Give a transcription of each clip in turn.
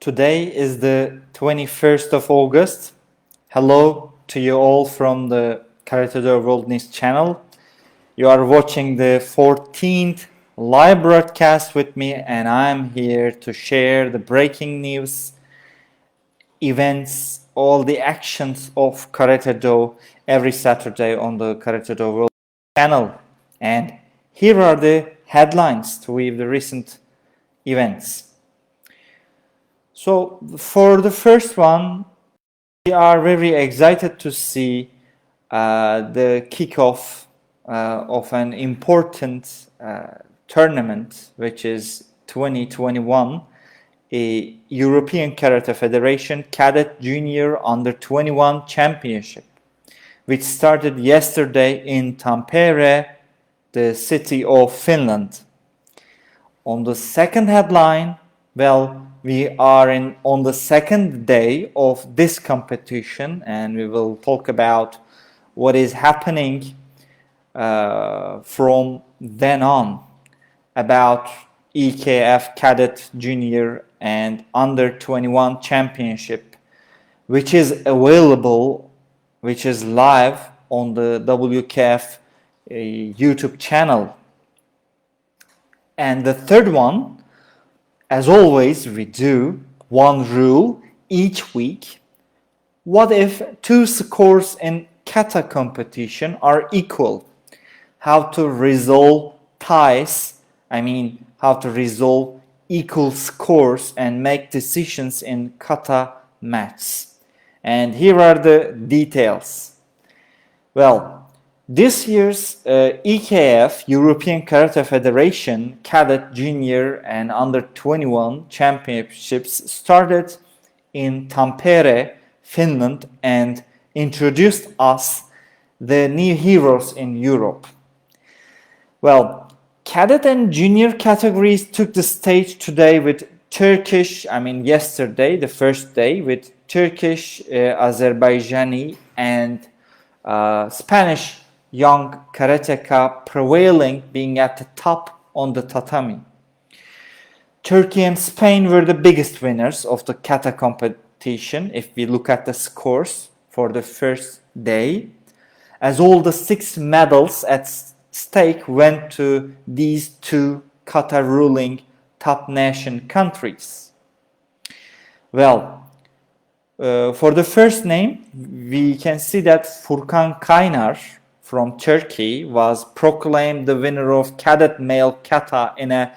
Today is the 21st of August. Hello to you all from the Karate Do World News channel. You are watching the 14th live broadcast with me, and I'm here to share the breaking news, events, all the actions of Karate Do every Saturday on the Karate Do World channel. And here are the headlines to the recent events. So for the first one, we are very excited to see the kickoff of an important tournament, which is 2021, a European Karate Federation Cadet Junior Under 21 Championship, which started yesterday in Tampere, the city of Finland. On the second headline, we are on the second day of this competition, and we will talk about what is happening from then on about EKF Cadet Junior and Under 21 Championship, which is available, which is live on the WKF YouTube channel. And the third one, as always, we do one rule each week. What if two scores in kata competition are equal? How to resolve ties, how to resolve equal scores and make decisions in kata matches. And here are the details. This year's EKF, European Karate Federation Cadet Junior and Under 21 Championships started in Tampere, Finland, and introduced us the new heroes in Europe. Cadet and junior categories took the stage today with yesterday, the first day, with Turkish, Azerbaijani, and Spanish young karateka prevailing, being at the top on the tatami. Turkey and Spain were the biggest winners of the kata competition if we look at the scores for the first day, as all the 6 medals at stake went to these two kata ruling top nation countries. For the first name, we can see that Furkan Kaynar from Turkey was proclaimed the winner of cadet male kata in a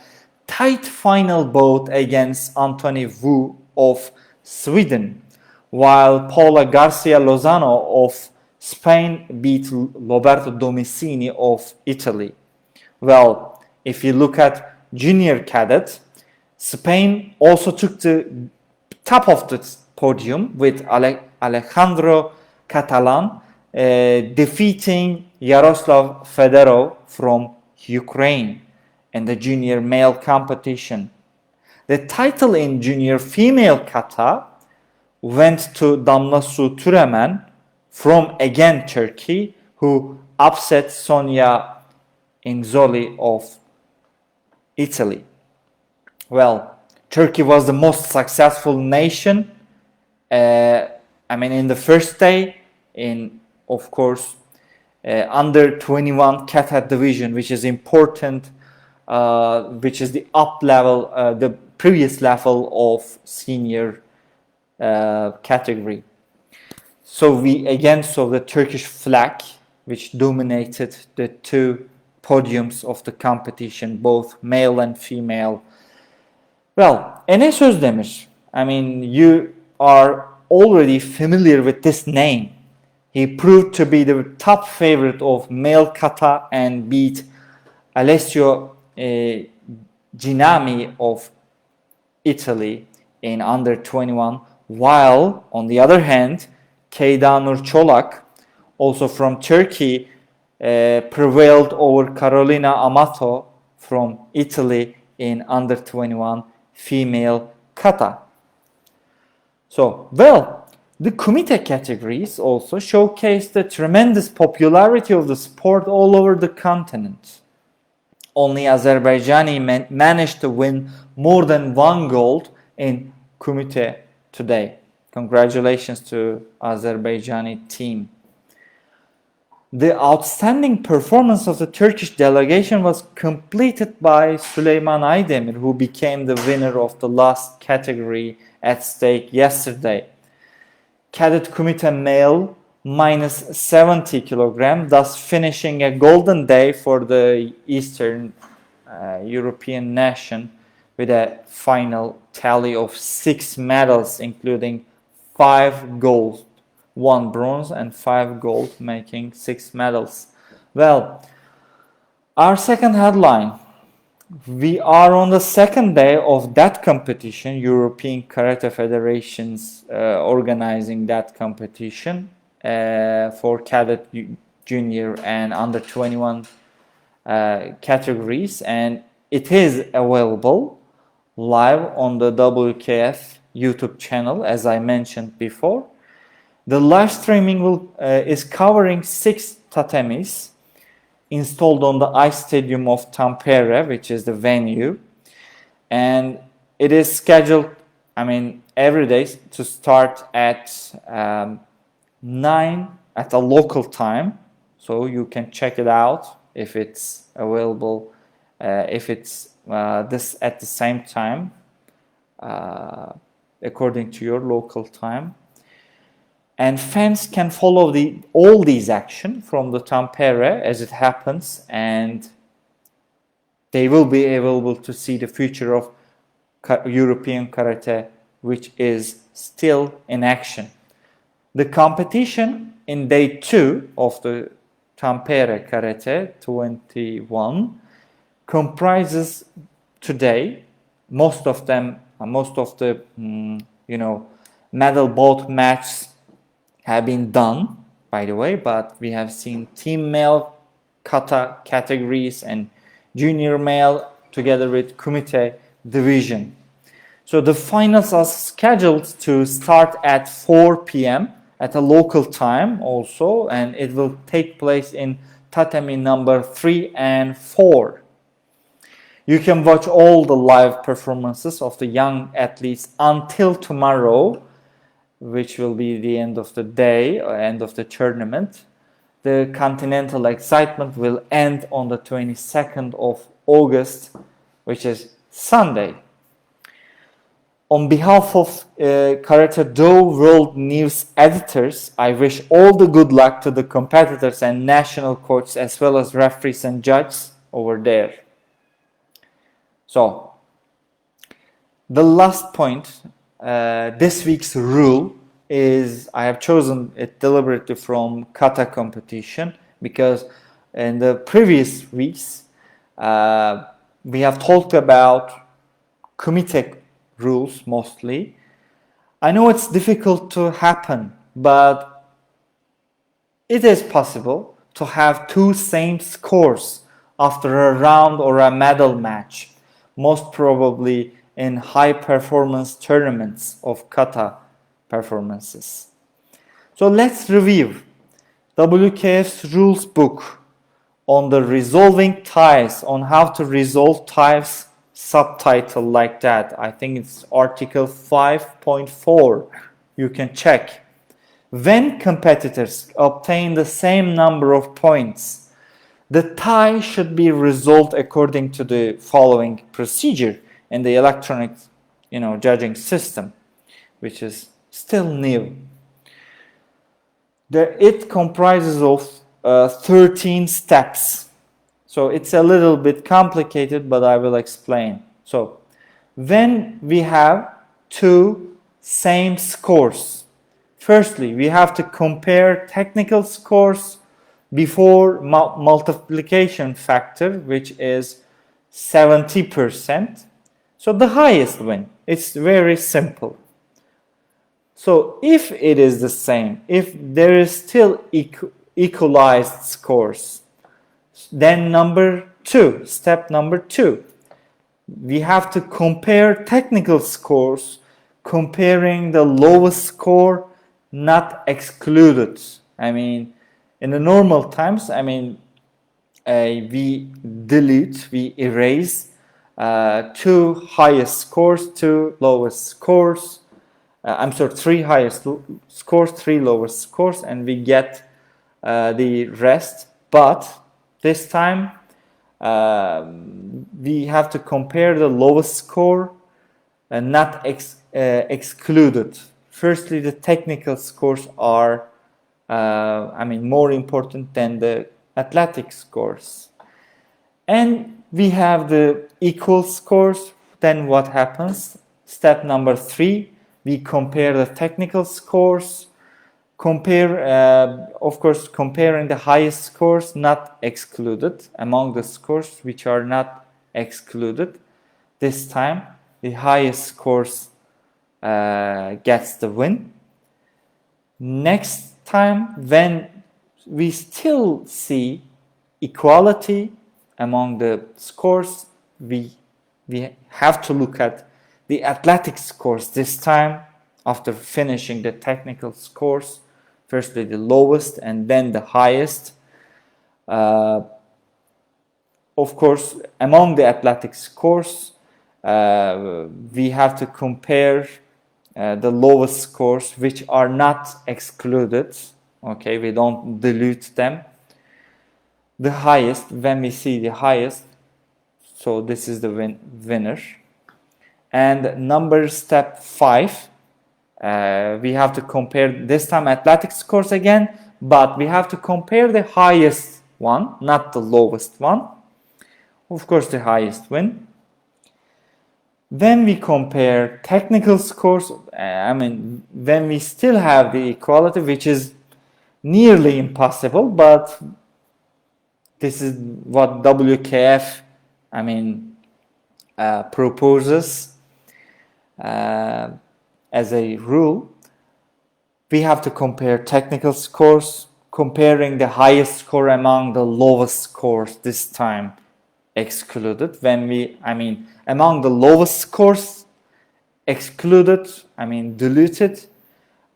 tight final bout against Anthony Wu of Sweden, while Paula Garcia Lozano of Spain beat Roberto Domicini of Italy. If you look at junior cadet, Spain also took the top of the podium with Alejandro Catalan defeating Yaroslav Fedorov from Ukraine in the junior male competition. The title in junior female kata went to Damla Su Türemen from again Turkey, who upset Sonia Inzoli of Italy. Turkey was the most successful nation in the first day in, of course, under 21 kata division, which is important, which is the up level, the previous level of senior category. So we again saw the Turkish flag, which dominated the two podiums of the competition, both male and female. Enes Özdemir, you are already familiar with this name. He proved to be the top favorite of male kata and beat Alessio Ginami of Italy in under 21, while on the other hand, Keydanur Çolak, also from Turkey, prevailed over Carolina Amato from Italy in under 21 female kata. The kumite categories also showcased the tremendous popularity of the sport all over the continent. Only Azerbaijani managed to win more than one gold in committee today. Congratulations to Azerbaijani team. The outstanding performance of the Turkish delegation was completed by Süleyman Aydemir, who became the winner of the last category at stake yesterday. Cadet committee male minus 70 kilogram, thus finishing a golden day for the Eastern European nation with a final tally of 6 medals, including 5 gold, 1 bronze and 5 gold, making 6 medals. Well, our second headline. We are on the second day of that competition. European Karate Federation's organizing that competition for cadet, junior and under 21 categories, and it is available live on the WKF YouTube channel, as I mentioned before. The live streaming is covering 6 tatamis installed on the ice stadium of Tampere, which is the venue, and it is scheduled, every day to start at 9 at a local time, so you can check it out if it's available, if it's this at the same time, according to your local time. And fans can follow all these action from the Tampere as it happens, and they will be able to see the future of European karate, which is still in action. The competition in day 2 of the Tampere Karate 21 comprises today most of the medal bout matches have been done, by the way, but we have seen team male kata categories and junior male together with kumite division. So the finals are scheduled to start at 4 p.m. at a local time also, and it will take place in tatami number 3 and 4. You can watch all the live performances of the young athletes until tomorrow, which will be the end of the day or end of the tournament. The continental excitement will end on the 22nd of August, which is Sunday. On behalf of Karate Do World News editors, I wish all the good luck to the competitors and national coaches as well as referees and judges over there. So, the last point, this week's rule is, I have chosen it deliberately from kata competition because in the previous weeks we have talked about kumite rules mostly. I know it's difficult to happen, but it is possible to have 2 same scores after a round or a medal match, most probably in high performance tournaments of kata performances. So let's review WKF's rules book on the resolving ties, on how to resolve ties, subtitle like that. I think it's article 5.4. You can check. When competitors obtain the same number of points, the tie should be resolved according to the following procedure in the electronic, judging system, which is still new. It comprises of 13 steps. So it's a little bit complicated, but I will explain. So when we have 2 same scores, firstly, we have to compare technical scores before multiplication factor, which is 70%. So the highest win. It's very simple. So if it is the same, if there is still equalized scores, then step number 2, we have to compare technical scores, comparing the lowest score not excluded. In the normal times, we erase two highest scores, two lowest scores. Three highest scores, three lowest scores, and we get the rest. But this time we have to compare the lowest score and not excluded. Firstly, the technical scores are more important than the athletic scores. And we have the equal scores. Then what happens? Step number 3, we compare the technical scores. Of course, comparing the highest scores not excluded among the scores which are not excluded. This time, the highest scores gets the win. Next time, when we still see equality among the scores, we have to look at the athletic scores this time after finishing the technical scores. Firstly the lowest and then the highest. Of course, among the athletic scores, we have to compare the lowest scores which are not excluded. Okay, we don't dilute them. The highest, when we see the highest, so this is the winner. And step 5, we have to compare this time athletic scores again, but we have to compare the highest one, not the lowest one. Of course, the highest win. Then we compare technical scores. When we still have the equality, which is nearly impossible, but this is what WKF proposes as a rule. We have to compare technical scores, comparing the highest score among the lowest scores, this time excluded. Among the lowest scores excluded, diluted,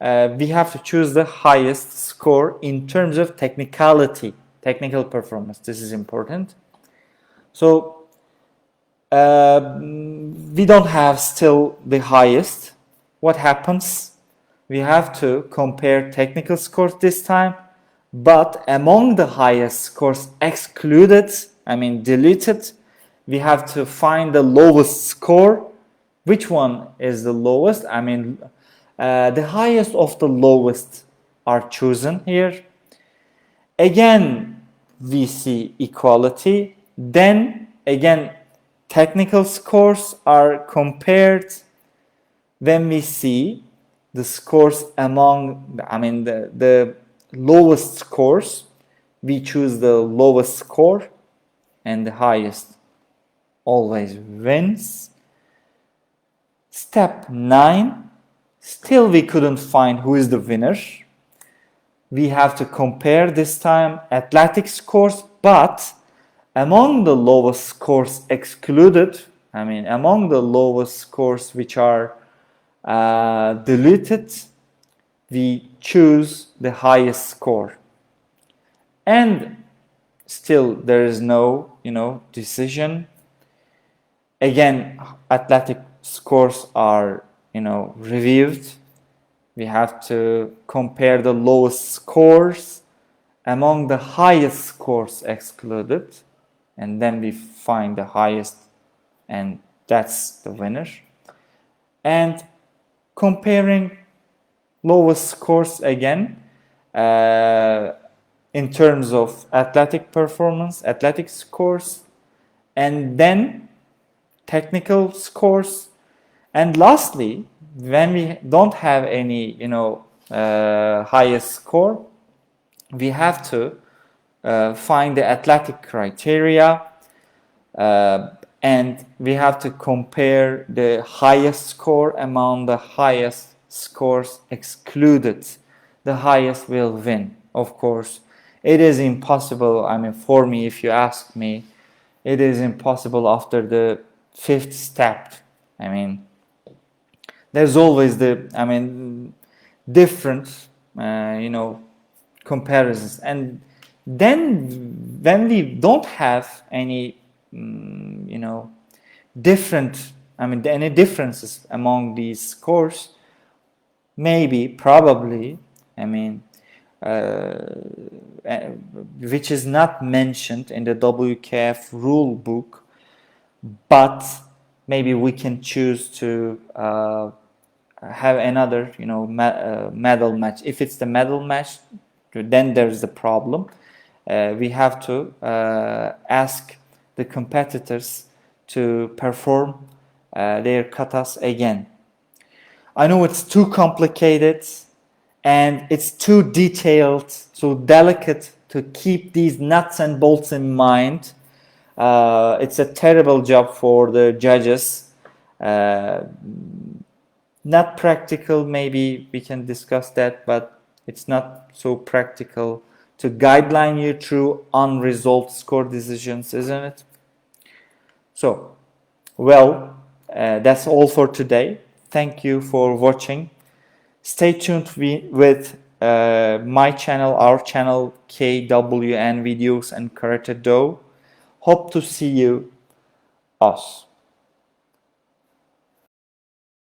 we have to choose the highest score in terms of technical performance. This is important. So we don't have still the highest. What happens? We have to compare technical scores this time, but among the highest scores excluded, deleted, we have to find the lowest score. Which one is the lowest? The highest of the lowest are chosen here. Again, we see equality. Then again, technical scores are compared. When we see the scores among, the lowest scores, we choose the lowest score, and the highest always wins. Step 9, still we couldn't find who is the winner. We have to compare this time athletic scores, but among the lowest scores excluded, among the lowest scores which are deleted, we choose the highest score. And still there is no, decision. Again, athletic scores are, reviewed. We have to compare the lowest scores among the highest scores excluded, and then we find the highest, and that's the winner. And comparing lowest scores again in terms of athletic performance, athletic scores, and then technical scores. And lastly, when we don't have any, highest score, we have to find the athletic criteria, and we have to compare the highest score among the highest scores excluded. The highest will win. Of course, it is impossible. For me, if you ask me, it is impossible after the 5th step. There's always the, different, comparisons. And then when we don't have any, different, I mean, any differences among these scores, maybe, probably, I mean, which is not mentioned in the WKF rule book, but maybe we can choose to have another, medal match. If it's the medal match, then there's the problem. We have to ask the competitors to perform their katas again. I know it's too complicated and it's too detailed, too delicate to keep these nuts and bolts in mind. It's a terrible job for the judges. Not practical, maybe we can discuss that, but it's not so practical to guideline you through unresolved score decisions, isn't it? So, well, that's all for today. Thank you for watching. Stay tuned with my channel, our channel, KWN Videos and Karate Do. Hope to see you, us.